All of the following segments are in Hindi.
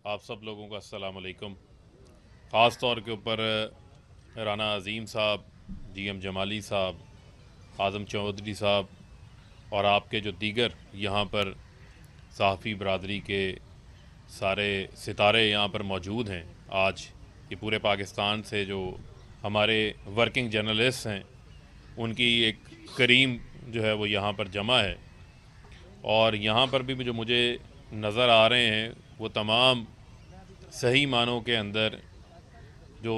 आप सब लोगों का अस्सलाम वालेकुम। ख़ास तौर के ऊपर राना अज़ीम साहब, जीएम जमाली साहब, आज़म चौधरी साहब और आपके जो दीगर यहाँ पर सहाफ़ी बरदरी के सारे सितारे यहाँ पर मौजूद हैं। आज ये पूरे पाकिस्तान से जो हमारे वर्किंग जर्नलिस्ट हैं उनकी एक करीम जो है वो यहाँ पर जमा है। और यहाँ पर भी जो मुझे नज़र आ रहे हैं वो तमाम सही मानों के अंदर जो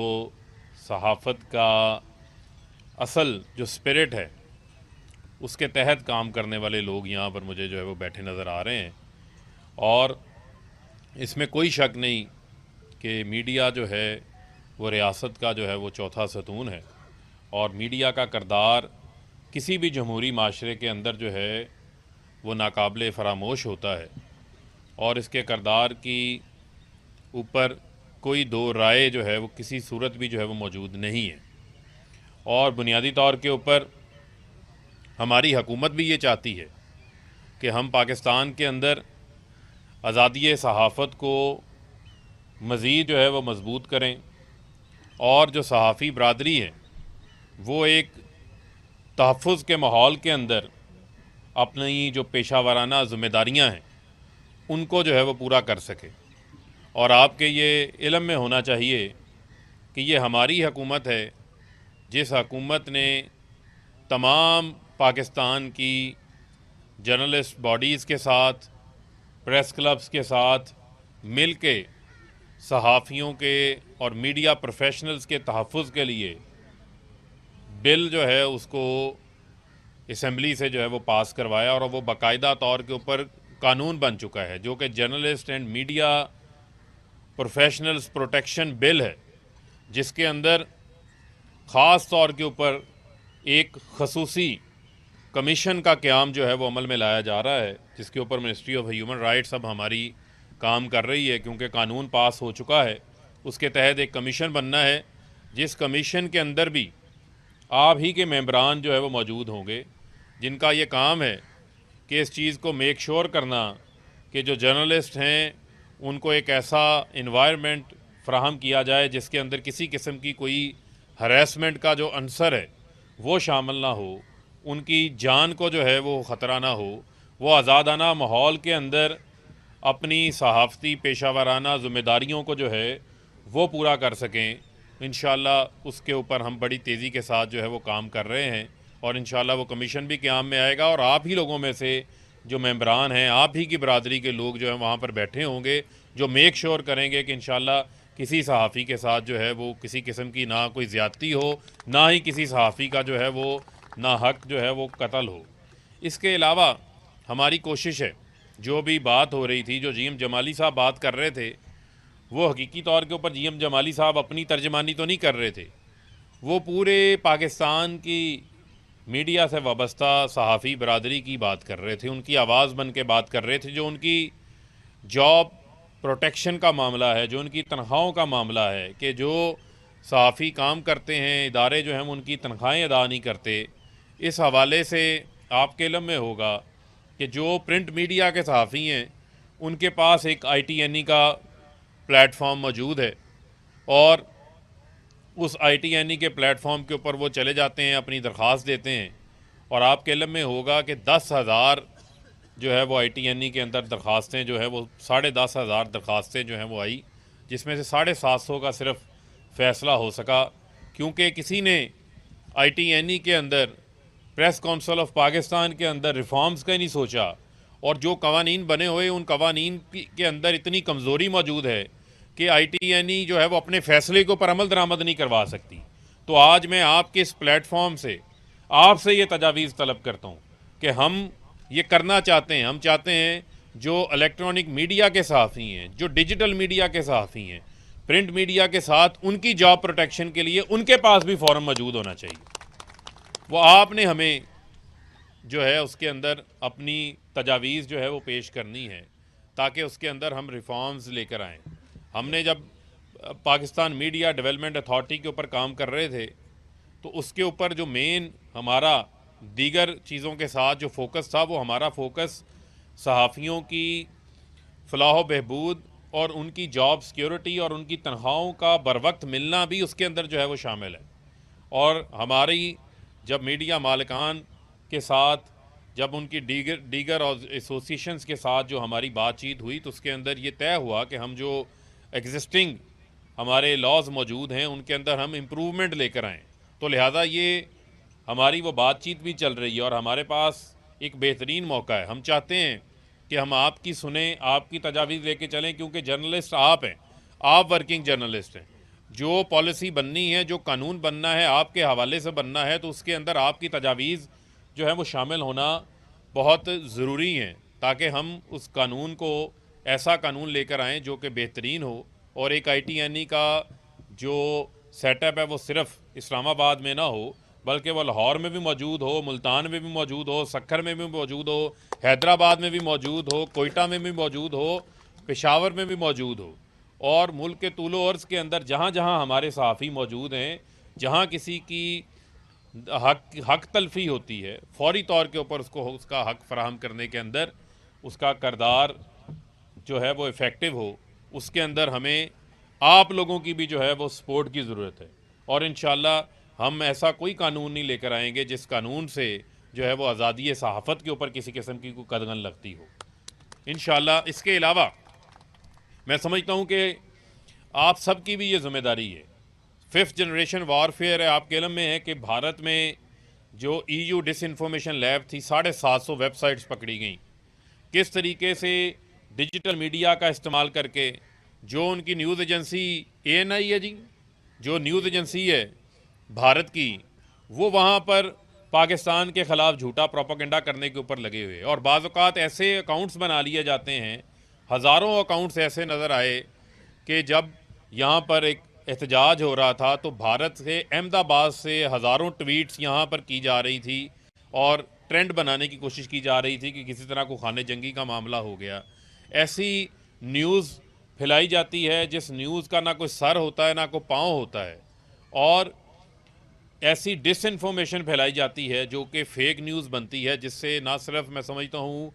सहाफ़त का असल जो स्पिरिट है उसके तहत काम करने वाले लोग यहाँ पर मुझे जो है वो बैठे नज़र आ रहे हैं। और इसमें कोई शक नहीं कि मीडिया जो है वो रियासत का जो है वो चौथा सतून है। और मीडिया का किरदार किसी भी जमहूरी माशरे के अंदर जो है वो नाकाबिले फ़रामोश होता है। और इसके किरदार की ऊपर कोई दो राय जो है वो किसी सूरत भी जो है वो मौजूद नहीं है। और बुनियादी तौर के ऊपर हमारी हुकूमत भी ये चाहती है कि हम पाकिस्तान के अंदर आज़ादी सहाफ़त को मज़ीद जो है वो मज़बूत करें। और जो सहाफ़ी बरदरी है वो एक तहफ़्फ़ुज़ के माहौल के अंदर अपनी जो पेशा वाराना ज़िम्मेदारियाँ हैं उनको जो है वो पूरा कर सके। और आपके ये इल्म में होना चाहिए कि ये हमारी हुकूमत है जिस हुकूमत ने तमाम पाकिस्तान की जर्नलिस्ट बॉडीज़ के साथ, प्रेस क्लब्स के साथ मिल के सहाफ़ियों के और मीडिया प्रोफेशनल्स के तहफ़्फ़ुज़ के लिए बिल जो है उसको असम्बली से जो है वो पास करवाया। और वो बाकायदा तौर के ऊपर कानून बन चुका है जो कि journalist and media professionals protection bill है, जिसके अंदर ख़ास तौर के ऊपर एक खसूसी कमीशन का क़याम जो है वो अमल में लाया जा रहा है, जिसके ऊपर मिनिस्ट्री ऑफ ह्यूमन राइट्स अब हमारी काम कर रही है क्योंकि कानून पास हो चुका है। उसके तहत एक कमीशन बनना है जिस कमीशन के अंदर भी आप ही के मेंबरान जो है वो मौजूद होंगे, जिनका ये काम है कि इस चीज़ को मेक श्योर करना कि जो जर्नलिस्ट हैं उनको एक ऐसा इन्वायरमेंट फ़राहम किया जाए जिसके अंदर किसी किस्म की कोई हरेसमेंट का जो अंसर है वो शामिल ना हो, उनकी जान को जो है वो ख़तरा ना हो, वो आज़ादाना माहौल के अंदर अपनी सहाफ़ती पेशा वाराना ज़िम्मेदारियों को जो है वो पूरा कर सकें। इंशाअल्लाह उसके ऊपर हम बड़ी तेज़ी के साथ जो है वो काम कर रहे हैं और इंशाअल्लाह वो कमीशन भी क़याम में आएगा। और आप ही लोगों में से जो मेंबरान हैं, आप ही की बरादरी के लोग जो हैं वहाँ पर बैठे होंगे जो मेक श्योर करेंगे कि इंशाअल्लाह किसी सहाफ़ी के साथ जो है वो किसी किस्म की ना कोई ज़्यादती हो, ना ही किसी सहाफ़ी का जो है वो ना हक जो है वो कत्ल हो। इसके अलावा हमारी कोशिश है, जो भी बात हो रही थी, जो जीएम जमाली साहब बात कर रहे थे, वो हकीकी तौर के ऊपर जीएम जमाली साहब अपनी तर्जमानी तो नहीं कर रहे थे, वो पूरे पाकिस्तान की मीडिया से वाबस्ता सहाफ़ी बरदरी की बात कर रहे थे, उनकी आवाज़ बन के बात कर रहे थे। जो उनकी जॉब प्रोटेक्शन का मामला है, जो उनकी तनख्वाहों का मामला है कि जो सहाफ़ी काम करते हैं, इदारे जो हैं उनकी तनख्वाहें अदा नहीं करते, इस हवाले से आपके इल्म में होगा कि जो प्रिंट मीडिया के सहाफ़ी हैं उनके पास एक ITNE का प्लेटफॉर्म मौजूद है और उस ITNE के प्लेटफॉर्म के ऊपर वो चले जाते हैं, अपनी दरख्वास्त देते हैं और आपके इल्म में होगा कि 10,000 जो है वो ITNE के अंदर दरख्वास्तें जो है वो 10,500 दरख्वास्तें जो हैं वो आई, जिसमें से 750 का सिर्फ फ़ैसला हो सका क्योंकि किसी ने ITNE के अंदर प्रेस काउंसिल ऑफ पाकिस्तान के अंदर रिफॉर्म्स का ही नहीं सोचा। और जो कवानीन बने हुए उन कवानीन के अंदर इतनी कमज़ोरी मौजूद है कि ITNE जो है वो अपने फ़ैसले के ऊपर अमल दरामद नहीं करवा सकती। तो आज मैं आपके इस प्लेटफॉर्म से आपसे ये तजावीज़ तलब करता हूँ कि हम ये करना चाहते हैं, हम चाहते हैं जो इलेक्ट्रॉनिक मीडिया के सहाफ़ी हैं, जो डिजिटल मीडिया के सहाफ़ी हैं, प्रिंट मीडिया के साथ उनकी जॉब प्रोटेक्शन के लिए उनके पास भी फ़ॉर्म मौजूद होना चाहिए। वो आपने हमें जो है उसके अंदर अपनी तजावीज़ जो है वो पेश करनी है ताकि उसके अंदर हम रिफॉर्म्स लेकर आएँ। हमने जब पाकिस्तान मीडिया डेवलपमेंट अथॉरिटी के ऊपर काम कर रहे थे तो उसके ऊपर जो मेन हमारा दीगर चीज़ों के साथ जो फोकस था वो हमारा फोकस सहाफ़ियों की फलाह बहबूद और उनकी जॉब सिक्योरिटी और उनकी तनख्वाहों का बर वक्त मिलना भी उसके अंदर जो है वो शामिल है। और हमारी जब मीडिया मालिकान के साथ, जब उनकी दीगर और एसोसिएशंस के साथ जो हमारी बातचीत हुई, तो उसके अंदर ये तय हुआ कि हम जो एग्जिस्टिंग हमारे लॉज मौजूद हैं उनके अंदर हम इम्प्रूवमेंट लेकर आएँ। तो लिहाजा ये हमारी वो बातचीत भी चल रही है और हमारे पास एक बेहतरीन मौका है। हम चाहते हैं कि हम आपकी सुने, आपकी तजावीज़ लेके चलें, क्योंकि जर्नलिस्ट आप हैं, आप वर्किंग जर्नलिस्ट हैं। जो पॉलिसी बननी है, जो कानून बनना है, आपके हवाले से बनना है, तो उसके अंदर आपकी तजावीज़ जो है वो शामिल होना बहुत ज़रूरी हैं, ताकि हम उस कानून को, ऐसा कानून लेकर आएँ जो कि बेहतरीन हो। और एक ITNE का जो सेटअप है वो सिर्फ़ इस्लामाबाद में ना हो, बल्कि वो लाहौर में भी मौजूद हो, मुल्तान में भी मौजूद हो, सक्खर में भी मौजूद हो, हैदराबाद में भी मौजूद हो, कोयटा में भी मौजूद हो, पेशावर में भी मौजूद हो। और मुल्क के तूलो अर्ज़ के अंदर जहाँ जहाँ हमारे सहाफ़ी मौजूद हैं, जहाँ किसी की हक तलफ़ी होती है, फौरी तौर के ऊपर उसको उसका हक फ़राहम करने के अंदर उसका किरदार जो है वो इफ़ेक्टिव हो, उसके अंदर हमें आप लोगों की भी जो है वो सपोर्ट की ज़रूरत है। और इंशाअल्लाह हम ऐसा कोई कानून नहीं लेकर आएंगे जिस कानून से जो है वो आज़ादी सहाफ़त के ऊपर किसी किस्म की कोई कदगन लगती हो, इंशाअल्लाह। इसके अलावा मैं समझता हूँ कि आप सब की भी ये ज़िम्मेदारी है। 5th जनरेशन वारफेयर है। आपके इल्म में है कि भारत में जो EU डिसइंफॉर्मेशन लैब थी, 750 वेबसाइट्स पकड़ी गई। किस तरीके से डिजिटल मीडिया का इस्तेमाल करके जो उनकी न्यूज़ एजेंसी ANI है जी, जो न्यूज़ एजेंसी है भारत की, वो वहाँ पर पाकिस्तान के ख़िलाफ़ झूठा प्रोपेगेंडा करने के ऊपर लगे हुए। और बाज़ औक़ात ऐसे अकाउंट्स बना लिए जाते हैं, हज़ारों अकाउंट्स ऐसे नज़र आए कि जब यहाँ पर एक एहतजाज हो रहा था तो भारत से, अहमदाबाद से हज़ारों ट्वीट्स यहाँ पर की जा रही थी और ट्रेंड बनाने की कोशिश की जा रही थी कि किसी तरह को खाने जंगी का मामला हो गया। ऐसी न्यूज़ फैलाई जाती है जिस न्यूज़ का ना कोई सर होता है, ना कोई पाँव होता है। और ऐसी डिसइंफॉर्मेशन फैलाई जाती है जो कि फ़ेक न्यूज़ बनती है, जिससे ना सिर्फ मैं समझता हूँ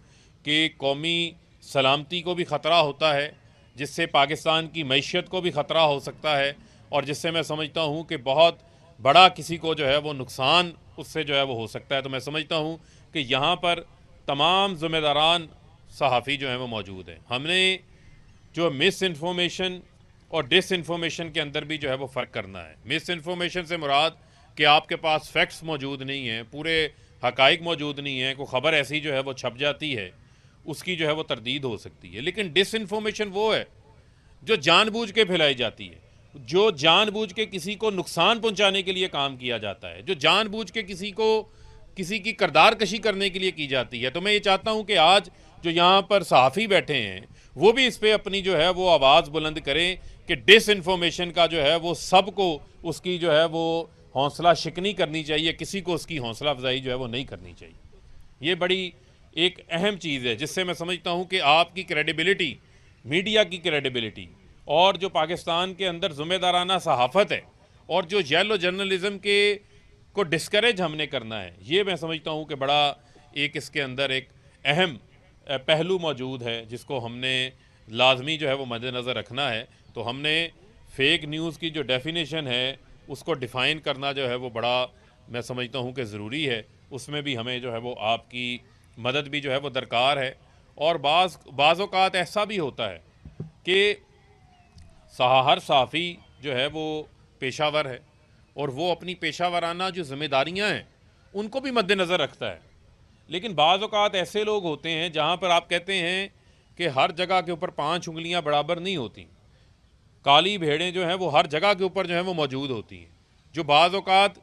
कि कौमी सलामती को भी ख़तरा होता है, जिससे पाकिस्तान की मईशत को भी ख़तरा हो सकता है, और जिससे मैं समझता हूँ कि बहुत बड़ा किसी को जो है वो नुकसान उससे जो है वो हो सकता है। तो मैं समझता हूँ कि यहाँ पर तमाम ज़िम्मेदारान सहाफ़ी जो हैं वो मौजूद हैं। हमने जो मिस इन्फॉर्मेशन और डिसइंफॉर्मेशन के अंदर भी जो है वो फ़र्क करना है। मिस इन्फॉर्मेशन से मुराद कि आपके पास फैक्ट्स मौजूद नहीं हैं, पूरे हकाइक मौजूद नहीं हैं, कोई ख़बर ऐसी जो है वो छप जाती है, उसकी जो है वो तरदीद हो सकती है। लेकिन डिसइंफॉर्मेशन वो है जो जानबूझ के फैलाई जाती है, जो जानबूझ के किसी को नुकसान पहुंचाने के लिए काम किया जाता है, जो जानबूझ के किसी की किरदार कशी करने के लिए की जाती है। तो मैं ये चाहता हूं कि आज जो यहाँ पर सहाफ़ी बैठे हैं वो भी इस पर अपनी जो है वो आवाज़ बुलंद करें कि डिसइंफॉर्मेशन का जो है वो सबको उसकी जो है वो हौसला शिकनी करनी चाहिए, किसी को उसकी हौसला अफजाई जो है वो नहीं करनी चाहिए। ये बड़ी एक अहम चीज़ है जिससे मैं समझता हूँ कि आपकी क्रेडिबिलिटी, मीडिया की क्रेडिबिलिटी, और जो पाकिस्तान के अंदर ज़िम्मेदाराना सहाफ़त है और जो येलो जर्नलिज़म के को डिस्करेज हमने करना है, ये मैं समझता हूँ कि बड़ा एक इसके अंदर एक अहम पहलू मौजूद है जिसको हमने लाजमी जो है वो मद्देनज़र रखना है। तो हमने फ़ेक न्यूज़ की जो डेफिनेशन है उसको डिफ़ाइन करना जो है वो बड़ा मैं समझता हूँ कि ज़रूरी है। उसमें भी हमें जो है वो आपकी मदद भी जो है वो दरकार है। और बाज़ औक़ात ऐसा भी होता है कि हर सहाफ़ी जो है वो पेशावर है और वो अपनी पेशावराना जो ज़िम्मेदारियाँ हैं उनको भी मद्देनज़र रखता है। लेकिन बाज़ औक़ात ऐसे लोग होते हैं जहाँ पर आप कहते हैं कि हर जगह के ऊपर 5 उंगलियाँ बराबर नहीं होती, काली भेड़ें जो हैं वो हर जगह के ऊपर जो है वो मौजूद होती हैं, जो बाज़ औक़ात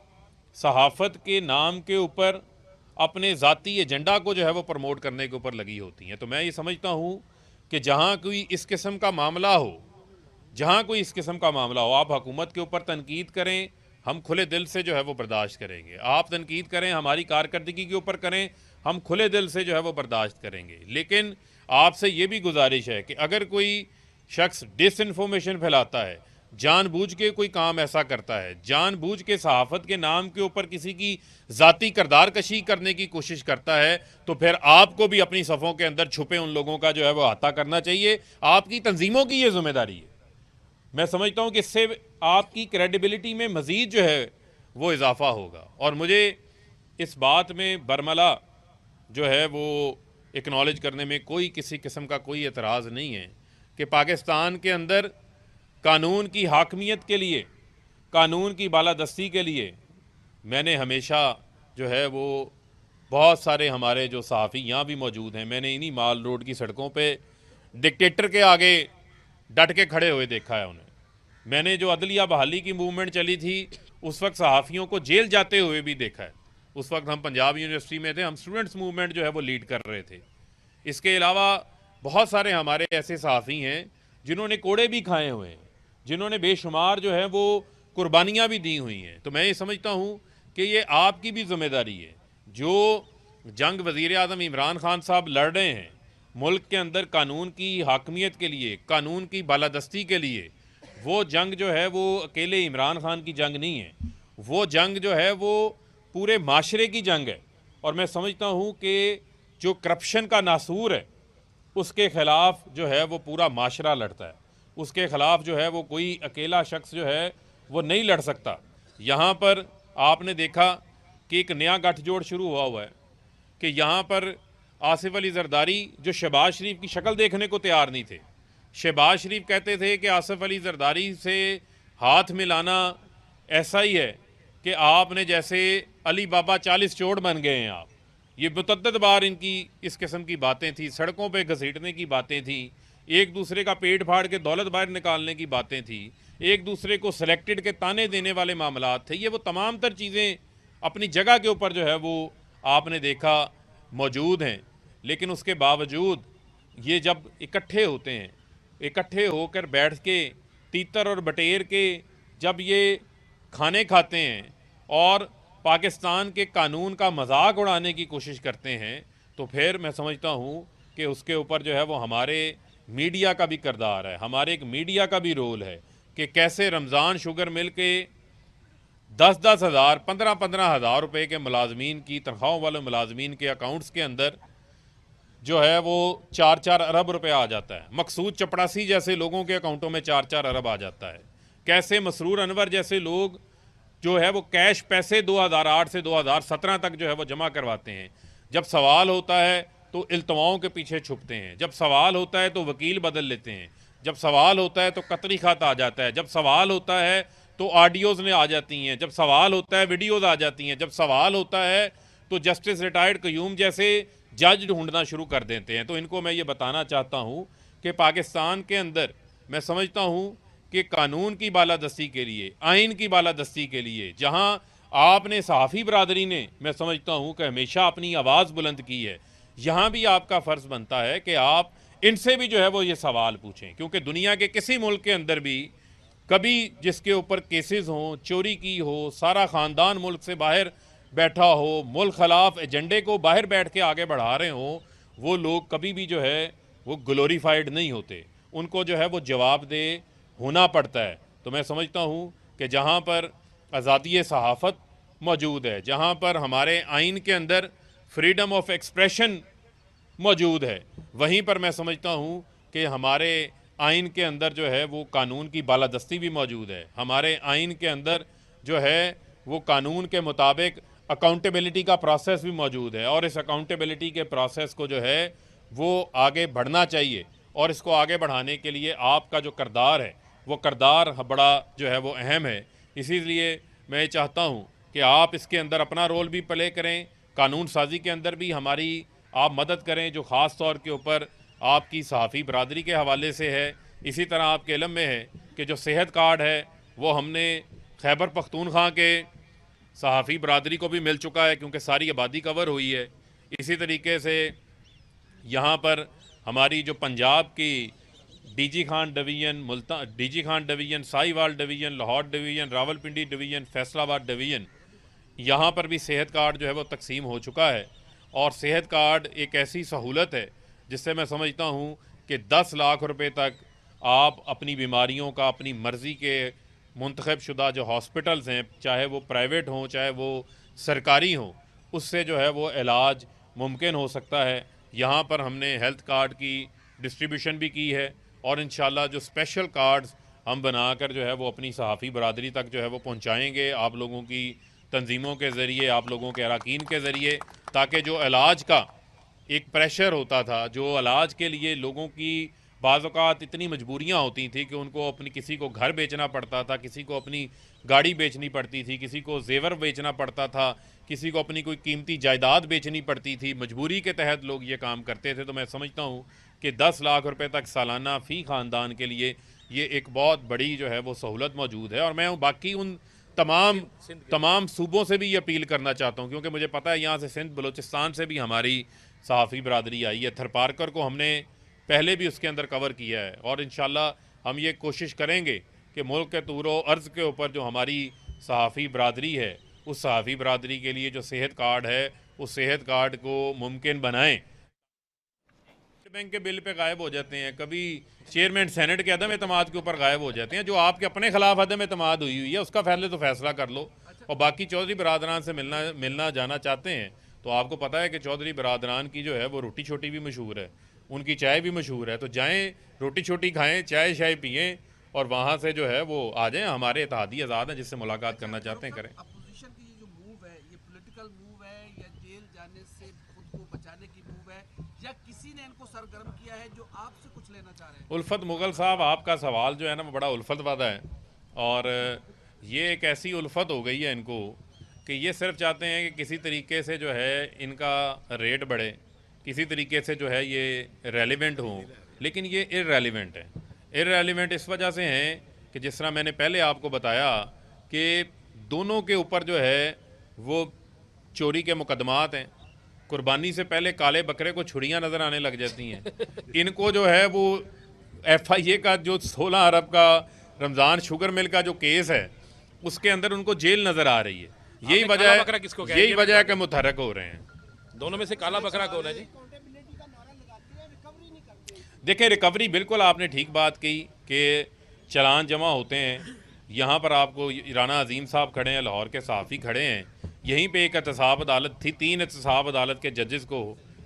सहाफ़त के नाम के ऊपर अपने ज़ाती एजेंडा को जो है वो प्रमोट करने के ऊपर लगी होती हैं। तो मैं ये समझता हूँ कि जहाँ कोई इस किस्म का मामला हो, आप हुकूमत के ऊपर तनकीद करें, हम खुले दिल से जो है वो बर्दाश्त करेंगे। आप तनकीद करें, हमारी कारकर्दगी के ऊपर करें, हम खुले दिल से जो है वो बर्दाश्त करेंगे। लेकिन आपसे ये भी गुजारिश है कि अगर कोई शख्स डिसइंफॉर्मेशन फैलाता है, जानबूझ के कोई काम ऐसा करता है, जानबूझ के सहाफ़त के नाम के ऊपर किसी की ज़ाती किरदार कशी करने की कोशिश करता है, तो फिर आपको भी अपनी सफ़ों के अंदर छुपे उन लोगों का जो है वो अहाता करना चाहिए। आपकी तंजीमों की ये ज़िम्मेदारी है। मैं समझता हूँ कि इससे आपकी क्रेडिबिलिटी में मज़ीद जो है वो इजाफ़ा होगा। और मुझे इस बात में बरमला जो है वो एक्नॉलेज करने में कोई किसी किस्म का कोई एतराज़ नहीं है कि पाकिस्तान के अंदर कानून की हाकमियत के लिए, कानून की बालादस्ती के लिए मैंने हमेशा जो है वो बहुत सारे हमारे जो सहाफ़ी यहाँ भी मौजूद हैं, मैंने इन्हीं माल रोड की सड़कों पे डिक्टेटर के आगे डट के खड़े हुए देखा है उन्हें। मैंने जो अदलिया बहाली की मूवमेंट चली थी उस वक्त सहाफ़ियों को जेल जाते हुए भी देखा है। उस वक्त हम पंजाब यूनिवर्सिटी में थे, हम स्टूडेंट्स मूवमेंट जो है वो लीड कर रहे थे। इसके अलावा बहुत सारे हमारे ऐसे सहाफ़ी हैं जिन्होंने कोड़े भी खाए हुए हैं, जिन्होंने बेशुमार जो है वो कुर्बानियाँ भी दी हुई हैं। तो मैं ये समझता हूँ कि ये आपकी भी ज़िम्मेदारी है। जो जंग वज़ीर आज़म इमरान खान साहब लड़ रहे हैं मुल्क के अंदर कानून की हाकमियत के लिए, कानून की बालादस्ती के लिए, वो जंग जो है वो अकेले इमरान खान की जंग नहीं है, वो जंग जो है वो पूरे माशरे की जंग है। और मैं समझता हूँ कि जो करप्शन का नासूर है उसके ख़िलाफ़ जो है वो पूरा माशरा लड़ता है। उसके ख़िलाफ़ जो है वो कोई अकेला शख्स जो है वो नहीं लड़ सकता। यहाँ पर आपने देखा कि एक नया गठजोड़ शुरू हुआ है कि यहाँ पर आसिफ अली जरदारी जो शहबाज शरीफ की शक्ल देखने को तैयार नहीं थे। शहबाज शरीफ कहते थे कि आसिफ अली जरदारी से हाथ मिलाना ऐसा ही है कि आपने जैसे अली बाबा 40 चोर बन गए हैं आप। ये मुतद्दद बार इनकी इस किस्म की बातें थी, सड़कों पे घसीटने की बातें थी, एक दूसरे का पेट फाड़ के दौलत बाहर निकालने की बातें थी, एक दूसरे को सिलेक्टेड के ताने देने वाले मामलात थे। ये वो तमाम तर चीज़ें अपनी जगह के ऊपर जो है वो आपने देखा मौजूद हैं। लेकिन उसके बावजूद ये जब इकट्ठे होते हैं, इकट्ठे होकर बैठ के तीतर और बटेर के जब ये खाने खाते हैं और पाकिस्तान के कानून का मजाक उड़ाने की कोशिश करते हैं, तो फिर मैं समझता हूँ कि उसके ऊपर जो है वो हमारे मीडिया का भी किरदार है, हमारे एक मीडिया का भी रोल है कि कैसे रमज़ान शुगर मिल के 10-10 हज़ार 15-15 हज़ार रुपये के मुलाजमीन की तनख्वाहों वाले मुलाजमीन के अकाउंट्स के अंदर जो है वो 4-4 अरब रुपये आ जाता है। मकसूद चपड़ासी जैसे लोगों के अकाउंटों में 4-4 अरब आ जाता है। कैसे मसरूर अनवर जैसे लोग जो है वो कैश पैसे 2008 से 2017 तक जो है वो जमा करवाते हैं। जब सवाल होता है तो इल्तवाओं के पीछे छुपते हैं, जब सवाल होता है तो वकील बदल लेते हैं, जब सवाल होता है तो कतरी खत आ जाता है, जब सवाल होता है तो ऑडियोज़ ने आ जाती हैं, जब सवाल होता है वीडियोज़ आ जाती हैं, जब सवाल होता है तो जस्टिस रिटायर्ड कयूम जैसे जज ढूंढना शुरू कर देते हैं। तो इनको मैं ये बताना चाहता हूँ कि पाकिस्तान के अंदर मैं समझता हूँ कि कानून की बालादस्ती के लिए, आइन की बालादस्ती के लिए, जहाँ आपने सहाफ़ी बरादरी ने मैं समझता हूँ कि हमेशा अपनी आवाज़ बुलंद की है, यहाँ भी आपका फ़र्ज़ बनता है कि आप इनसे भी जो है वो ये सवाल पूछें। क्योंकि दुनिया के किसी मुल्क के अंदर भी कभी जिसके ऊपर केसेस हों, चोरी की हो, सारा ख़ानदान मुल्क से बाहर बैठा हो, मुल्क खिलाफ एजेंडे को बाहर बैठ के आगे बढ़ा रहे हों, वो लोग कभी भी जो है वो ग्लोरीफाइड नहीं होते, उनको जो है वो जवाबदेह होना पड़ता है। तो मैं समझता हूँ कि जहाँ पर आज़ादी सहाफ़त मौजूद है, जहाँ पर हमारे आइन के अंदर फ्रीडम ऑफ एक्सप्रेशन मौजूद है, वहीं पर मैं समझता हूँ कि हमारे आइन के अंदर जो है वो कानून की बालादस्ती भी मौजूद है। हमारे आइन के अंदर जो है वो कानून के मुताबिक अकाउंटेबिलिटी का प्रोसेस भी मौजूद है, और इस अकाउंटेबिलिटी के प्रोसेस को जो है वो आगे बढ़ना चाहिए। और इसको आगे बढ़ाने के लिए आपका जो किरदार है वो किरदार बड़ा जो है वो अहम है। इसीलिए मैं चाहता हूँ कि आप इसके अंदर अपना रोल भी प्ले करें, कानून साजी के अंदर भी हमारी आप मदद करें, जो ख़ास तौर के ऊपर आपकी सहाफ़ी बरादरी के हवाले से है। इसी तरह आपके इल्म में है कि जो सेहत कार्ड है वो हमने खैबर पख्तूनख्वा के सहाफ़ी बरादरी को भी मिल चुका है, क्योंकि सारी आबादी कवर हुई है। इसी तरीके से यहाँ पर हमारी जो पंजाब की DG Khan division, Multan DG Khan division, Sahiwal division, Lahore division, Rawalpindi division, Faisalabad division, यहाँ पर भी सेहत कार्ड जो है वो तकसीम हो चुका है। और सेहत कार्ड एक ऐसी सहूलत है जिससे मैं समझता हूँ कि 10 लाख रुपए तक आप अपनी बीमारियों का अपनी मर्ज़ी के मुंतखब शुदा जो हॉस्पिटल्स हैं, चाहे वो प्राइवेट हों चाहे वो सरकारी हों, उससे जो है वो इलाज मुमकिन हो सकता है। यहाँ पर हमने हेल्थ कार्ड की डिस्ट्रीब्यूशन भी की है और इंशाल्लाह जो स्पेशल कार्ड्स हम बनाकर जो है वो अपनी सहाफ़ी बरादरी तक जो है वो पहुँचाएँगे, आप लोगों की तंजीमों के ज़रिए, आप लोगों के अरकान के ज़रिए, ताकि जो इलाज का एक प्रेशर होता था, जो इलाज के लिए लोगों की बाज़ औक़ात इतनी मजबूरियाँ होती थी कि उनको अपनी किसी को घर बेचना पड़ता था, किसी को अपनी गाड़ी बेचनी पड़ती थी, किसी को ज़ेवर बेचना पड़ता था, किसी को अपनी कोई कीमती जायदाद बेचनी पड़ती थी। मजबूरी के तहत लोग ये काम करते थे। तो मैं समझता हूँ कि 10 लाख रुपए तक सालाना फ़ी ख़ानदान के लिए ये एक बहुत बड़ी जो है वो सहूलत मौजूद है। और मैं बाकी उन तमाम सूबों से भी ये अपील करना चाहता हूँ, क्योंकि मुझे पता है यहाँ से सिंध बलूचिस्तान से भी हमारी सहाफ़ी बरादरी आई है। थरपारकर को हमने पहले भी उसके अंदर कवर किया है और इंशाल्लाह हम ये कोशिश करेंगे कि मुल्क के तूरो अर्ज़ के ऊपर जो हमारी सहाफ़ी बरादरी है, उस सहाफ़ी बरादरी के लिए जो सेहत कार्ड है, उस सेहत कार्ड को मुमकिन बनाएं। बैंक के बिल पे गायब हो जाते हैं, कभी चेयरमैन सेनेट के अदम एतमाद के ऊपर गायब हो जाते हैं। जो आपके अपने खिलाफ अदम एतमाद हुई है उसका पहले तो फैसला कर लो। और बाकी चौधरी बरादरान से मिलना जाना चाहते हैं तो आपको पता है कि चौधरी बरादरान की जो है वो रोटी छोटी भी मशहूर है, उनकी चाय भी मशहूर है। तो जाएँ, रोटी छोटी खाएँ, चाय शाय पिएँ और वहाँ से जो है वो आ जाएँ। हमारे इत्तेहादी आज़ाद हैं, जिससे मुलाकात करना चाहते हैं करें। अपोजिशन की ये जो मूव है, ये पॉलिटिकल मूव है या जेल जाने से खुद को बचाने की मूव है या किसी ने इनको सरगर्म किया है जो आपसे कुछ लेना चाह रहे हैं? उल्फत मुगल साहब, आपका सवाल जो है ना वो बड़ा उल्फत वादा है और ये एक ऐसी उल्फत हो गई है इनको कि ये सिर्फ चाहते हैं कि किसी तरीके से जो है इनका रेट बढ़े, किसी तरीके से जो है ये रेलिवेंट हो, लेकिन ये इररेलिवेंट है। इररेलिवेंट इस वजह से हैं कि जिस तरह मैंने पहले आपको बताया कि दोनों के ऊपर जो है वो चोरी के मुकदमात हैं। कुर्बानी से पहले काले बकरे को छुरियां नज़र आने लग जाती हैं। इनको जो है वो FIA का जो 16 अरब का रमज़ान शुगर मिल का जो केस है उसके अंदर उनको जेल नज़र आ रही है। यही वजह है कि मुतहरक हो रहे हैं। दोनों में से काला बकरा कौन है जी? देखिए, रिकवरी बिल्कुल आपने ठीक बात कही कि चलान जमा होते हैं। यहाँ पर आपको राना अजीम साहब खड़े हैं, लाहौर के सहाफ़ी खड़े हैं। यहीं पे एक एहतसाब अदालत थी, 3 एहतसाब अदालत के जजेस को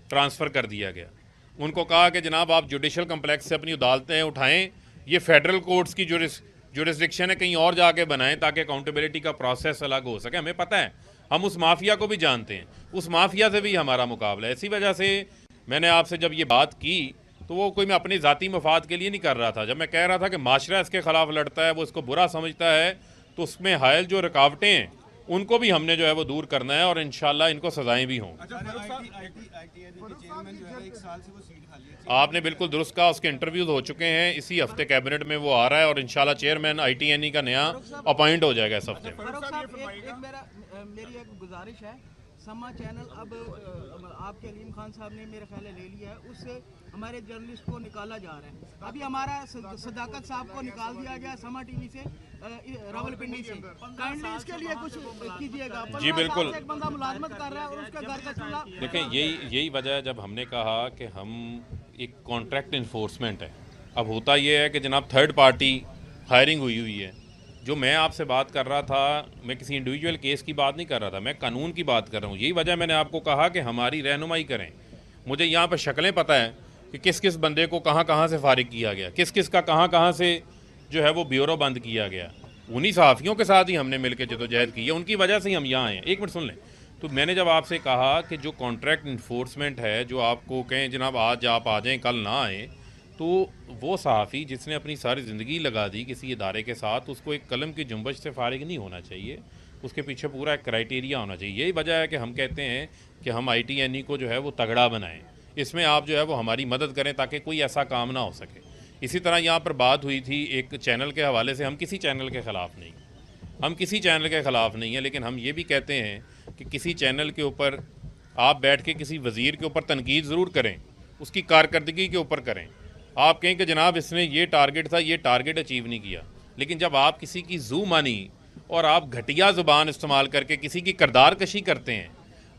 ट्रांसफ़र कर दिया गया। उनको कहा कि जनाब आप जुडिशल कम्प्लेक्स से अपनी अदालतें उठाएं, ये फेडरल कोर्ट्स की जुरिस्डिक्शन है, कहीं और जाके बनाएं ताकि अकाउंटेबिलिटी का प्रोसेस अलग हो सके। हमें पता है, हम उस माफिया को भी जानते हैं, उस माफिया से भी हमारा मुकाबला है। इसी वजह से मैंने आपसे जब ये बात की तो वो कोई मैं अपनी ज़ाती मफाद के लिए नहीं कर रहा था। जब मैं कह रहा था कि माशरा इसके ख़िलाफ़ लड़ता है, वो इसको बुरा समझता है, तो उसमें हायल जो रुकावटें हैं उनको भी हमने जो है वो दूर करना है और इंशाल्लाह इनको सजाएं भी हों। आपने बिल्कुल दुरुस्त कहा, उसके इंटरव्यूज़ हो चुके हैं, इसी हफ्ते कैबिनेट में वो आ रहा है और इंशाल्लाह चेयरमैन ITNE का नया अपॉइंट हो जाएगा इस हफ्ते। मेरी एक गुजारिश है, समा चैनल अब आपके अलीम खान साहब ने मेरे ख्याल ले लिया है, उससे हमारे जर्नलिस्ट को निकाला जा रहा है। अभी हमारा सदाकत साहब को निकाल दिया गया समा TV से, रावलपिंडी से। काइंडली इसके लिए कुछ कीजिएगा। जी बिल्कुल, एक बंदा मुलाजमत कर रहा है और उसके घर का चूल्हा। देखें, यही वजह है जब हमने कहा कि हम एक कॉन्ट्रैक्ट इन्फोर्समेंट है। अब होता ये है कि जनाब थर्ड पार्टी हायरिंग हुई है। जो मैं आपसे बात कर रहा था, मैं किसी इंडिविजुअल केस की बात नहीं कर रहा था, मैं कानून की बात कर रहा हूँ। यही वजह मैंने आपको कहा कि हमारी रहनुमाई करें। मुझे यहाँ पर शक्लें पता है कि किस किस बंदे को कहाँ से फारिग किया गया, किस किस का कहाँ से जो है वो ब्यूरो बंद किया गया। उन्हीं सहाफ़ियों के साथ ही हमने मिल के जदोजहद की है, उनकी वजह से ही हम यहाँ आए हैं। एक मिनट सुन लें। तो मैंने जब आपसे कहा कि जो कॉन्ट्रैक्ट इन्फोर्समेंट है, जो आपको कहें जनाब आज आप आ जाएँ कल ना आएँ, तो वो सहाफ़ी जिसने अपनी सारी ज़िंदगी लगा दी किसी इदारे के साथ, उसको एक कलम की जुम्बश से फारिग नहीं होना चाहिए। उसके पीछे पूरा एक क्राइटेरिया होना चाहिए। यही वजह है कि हम कहते हैं कि हम ITNE को जो है वो तगड़ा बनाएं। इसमें आप जो है वो हमारी मदद करें ताकि कोई ऐसा काम ना हो सके। इसी तरह यहाँ पर बात हुई थी एक चैनल के हवाले से। हम किसी चैनल के ख़िलाफ़ नहीं हैं, लेकिन हम ये भी कहते हैं कि किसी चैनल के ऊपर आप बैठ के किसी वज़ीर के ऊपर तनकीद ज़रूर करें, उसकी कारकर्दगी के ऊपर करें। आप कहें कि जनाब इसने ये टारगेट था, ये टारगेट अचीव नहीं किया, लेकिन जब आप किसी की जू मानी और आप घटिया ज़ुबान इस्तेमाल करके किसी की किरदार कशी करते हैं,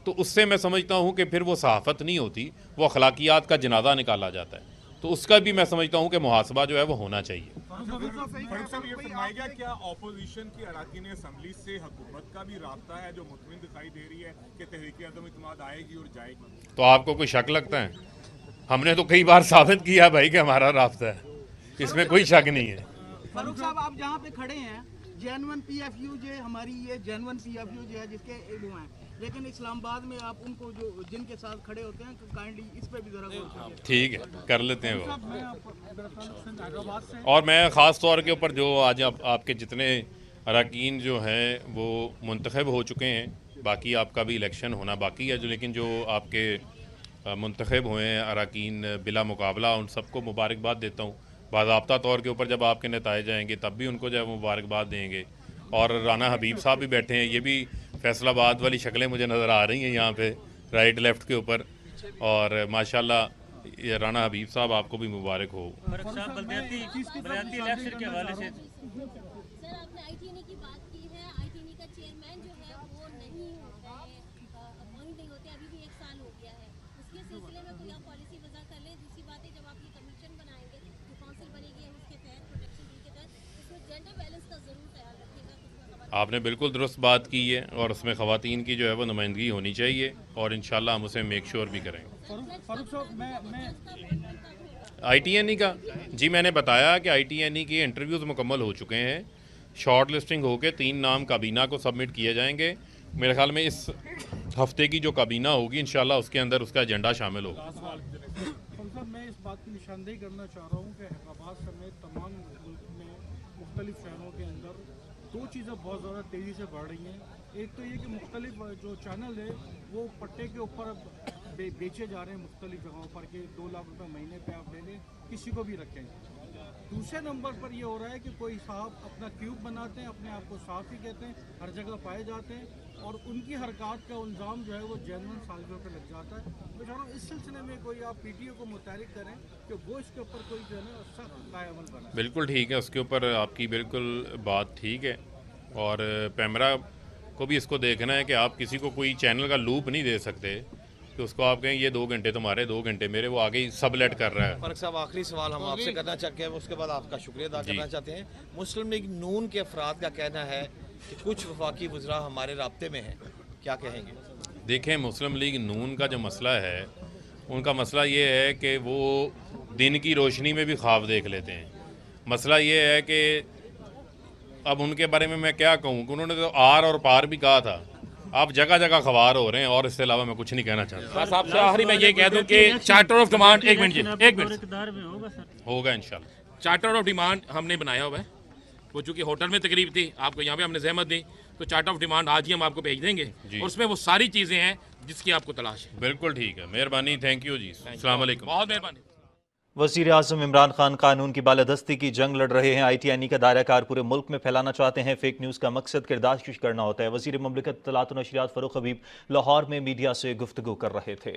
तो उससे मैं समझता हूँ कि फिर वो सहाफ़त नहीं होती, वो अखलाकियात का जनाजा निकाला जाता है। तो उसका भी मैं समझता हूँ कि मुहासबा जो है वो होना चाहिए। फारूक साहब, ये फरमाया गया क्या ऑपोजिशन की अराकीन असम्बली से हुकूमत का भी राब्ता है जो मुतमिन दिखाई दे रही है कि तहरीक अदम इत्मीनान आएगी और जाएगी? तो आपको कोई शक लगता है? हमने तो कई बार साबित किया भाई कि हमारा राब्ता है, इसमें कोई शक नहीं है। फारूक साहब, आप जहाँ पे खड़े हैं जेनवन PFU जो हमारी ये जेनवन PFU जो है जिसके वो हैं, लेकिन इस्लामाबाद में आप उनको जो जिनके साथ खड़े होते हैं काइंडली इस पे भी जरा गौर करिए। ठीक है, कर लेते हैं वो। और मैं ख़ास तौर के ऊपर जो आज आपके जितने अरकान जो हैं वो मुंतखब हो चुके हैं, बाकी आपका भी इलेक्शन होना बाकी है, जो लेकिन जो आपके मुंतखब हुए हैं अरकान बिला मुकाबला, उन सबको मुबारकबाद देता हूँ। बाज़ाब्ता तौर के ऊपर जब आपके नताए जाएंगे तब भी उनको जो है मुबारकबाद देंगे। और राना हबीब साहब भी बैठे हैं, ये भी फैसलाबाद वाली शक्लें मुझे नज़र आ रही हैं यहाँ पे राइट लेफ़्ट के ऊपर, और माशाल्लाह ये राना हबीब साहब आपको भी मुबारक हो। बलदियाती इलेक्शन के हवाले से सर, आपने आईटीएनई की बात की है। आईटीएनई का चेयरमैन जो है वो नहीं होता है, अपॉइंट नहीं होते, अभी भी 1 साल हो गया है। उसके सिलसिले में कोई आप पॉलिसी वजह कर ले। दूसरी बात है, जब आप ये कमीशन बनाएंगे, जो काउंसिल बनेगी उसके तहत प्रोटेक्शन बिल के तहत, उसमें जेंडर बैलेंस का जरूर ख्याल रखिएगा। आपने बिल्कुल दुरुस्त बात की है, और उसमें ख़वातीन की जो है वो नुमाइंदगी होनी चाहिए, और इंशाल्लाह हम उसे मेक श्योर भी करेंगे। ITNE का जी मैंने बताया कि ITNE के इंटरव्यूज़ मुकम्मल हो चुके हैं, शॉर्ट लिस्टिंग होकर 3 नाम काबीना को सबमिट किए जाएंगे। मेरे ख्याल में इस हफ्ते की जो काबीना होगी इंशाल्लाह उसके अंदर उसका एजेंडा शामिल होगा। मैं इस बात की निशानदेही करना चाह रहा हूँ कि हैदराबाद समेत तमाम मुल्क में मुख्तलिफ शहरों के अंदर 2 चीज़ें बहुत ज़्यादा तेज़ी से बढ़ रही हैं। एक तो ये कि मुख्तलिफ जो चैनल है वो पट्टे के ऊपर बेचे जा रहे हैं मुख्तलिफ जगहों पर कि 2 लाख रुपए महीने पे आप ले लें, किसी को भी रखें। दूसरे नंबर पर ये हो रहा है कि कोई साहब अपना क्यूब बनाते हैं, अपने आप को साफ़ ही कहते हैं, हर जगह पाए जाते हैं, और उनकी हरकत का इल्ज़ाम जो है वो जेन्युइन साजिशों पर लग जाता है। मैं चाह रहा हूँ इस सिलसिले में कोई आप PTO को मुतहरिक करें कि वो इसके ऊपर कोई जो है ना सख्त कायमल बनाए। बिल्कुल ठीक है, उसके ऊपर आपकी बिल्कुल बात ठीक है, और पैमरा को भी इसको देखना है कि आप किसी को कोई चैनल का लूप नहीं दे सकते कि उसको आप कहें ये 2 घंटे तुम्हारे 2 घंटे मेरे, वो आगे ही सबलेट कर रहा है। फारूक साहब, आखिरी सवाल हम आपसे करना चाहते हैं, उसके बाद आपका शुक्रिया अदा करना चाहते हैं। मुस्लिम लीग नून के अफराद का कहना है कि कुछ वफाकी वज़रा हमारे राब्ते में हैं, क्या कहेंगे? देखें, मुस्लिम लीग नून का जो मसला है, उनका मसला ये है कि वो दिन की रोशनी में भी ख्वाब देख लेते हैं। मसला ये है कि अब उनके बारे में मैं क्या कहूँ कि उन्होंने तो आर और पार भी कहा था, आप जगह जगह खबर हो रहे हैं, और इसके अलावा मैं कुछ नहीं कहना चाहता। बस आपसे आखिरी मैं ये कह दूं कि चार्टर ऑफ डिमांड, एक मिनट होगा इंशाल्लाह। चार्टर ऑफ डिमांड हमने बनाया हुआ है, वो चूंकि होटल में तकरीब थी, आपको यहाँ पे हमने जहमत दी, तो चार्टर ऑफ डिमांड आज ही हम आपको भेज देंगे, और उसमें वो सारी चीज़ें हैं जिसकी आपको तलाश है। बिल्कुल ठीक है, मेहरबानी, थैंक यू जी, अस्सलाम वालेकुम। बहुत मेहरबानी। वज़ीर आज़म इमरान खान कानून की बालादस्ती की जंग लड़ रहे हैं। ITNE का दायराकार पूरे मुल्क में फैलाना चाहते हैं। फेक न्यूज़ का मकसद किरदारशिश करना होता है। वज़ीर मुमलिकत इत्तलात और नशरियात फ़ारूक हबीब लाहौर में मीडिया से गुफ्तगू कर रहे थे।